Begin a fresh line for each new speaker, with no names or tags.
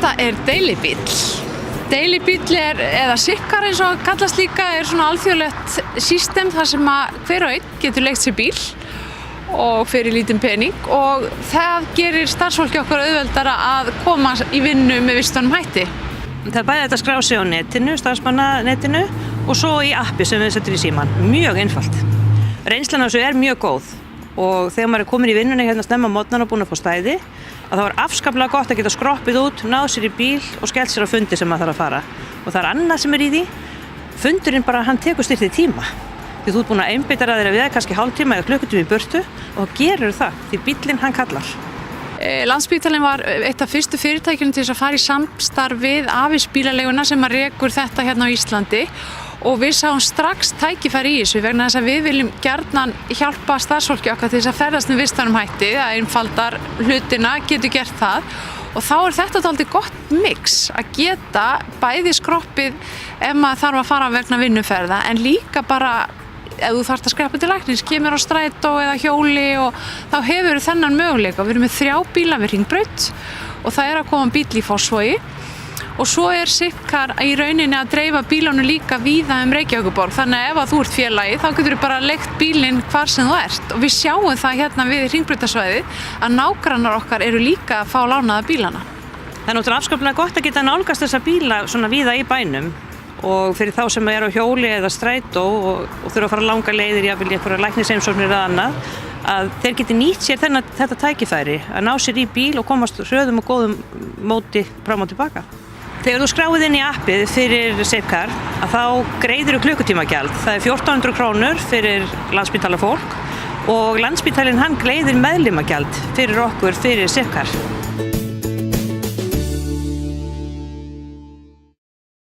Þetta deilibíll. Deilibíll eða Zipcar eins og kallast líka svona alþjóðlegt system þar sem að hver og einn getur leigt sér bíl og fyrir lítinn pening og það gerir starfsfólki okkar auðveldara að koma í vinnu með vistvænum hætti.
Það bæði þetta skrá sig á netinu, starfsmannanetinu og svo í appi sem við setjum í símann. Mjög einfalt. Reynslan af þessu mjög góð og þegar maður komin í vinnunni hérna snemma á morgnana og búin að fá stæði að það var afskaplega gott að geta skroppið út, náð sér í bíl og skellt sér á fundi sem maður þarf að fara. Og það annað sem í því, fundurinn bara hann tekur styrtið tíma. Því þú ert búin að einbeita þér við kannski hálftíma eða klukkutíma í burtu og gerur það því bíllinn hann kallar.
Landspítalinn var eitt af fyrstu fyrirtækjunum til þess að fara í samstarf við Avis bílaleiguna sem að rekur þetta hérna á Íslandi og við sáum strax tækifæri í þessu vegna þess að við viljum gjarnan hjálpa starfsfólki okkar til þess að ferðast með vistvænum hætti, það einfaldar hlutina, getur gert það og þá þetta dálítið gott mix að geta bæði skroppið ef maður þarf að fara vegna vinnuferða en líka bara ef þú þarft að skreppa til læknis, kemur á strætó eða hjóli og þá hefur þennan möguleika. Við erum með 3 bíla við Hringbraut og það að koma bíll í Fossvogi og svo Zipcar í rauninni að dreifa bílunum líka víða Reykjavíkurborg. Þannig að ef þú ert félagi þá getur þú bara leigt bílinn hvar sem þú ert og við sjáum það hérna við Hringbrautasvæðið að nágrannar okkar eru líka að fá lánaða bílana.
Það náttúrulega afskaplega gott að geta nálgast þessa bíla svona víða í bænum og fyrir þá sem eru á hjóli eða strætó og þurfa að fara langa leiðir jafnvel í einhverjar læknisheimsóknir eða annað að þeir geti nýtt sér þetta tækifæri að ná sér í bíl og komast hröðum og góðum móti fram og tilbaka. Þegar þú skráið inn í appið fyrir Zipcar að þá greiðir þú klukkutímagjald. Það 1400 krónur fyrir Landspítalafólk og Landspítalinn hann greiðir meðlimagjald fyrir okkur fyrir Zipcar.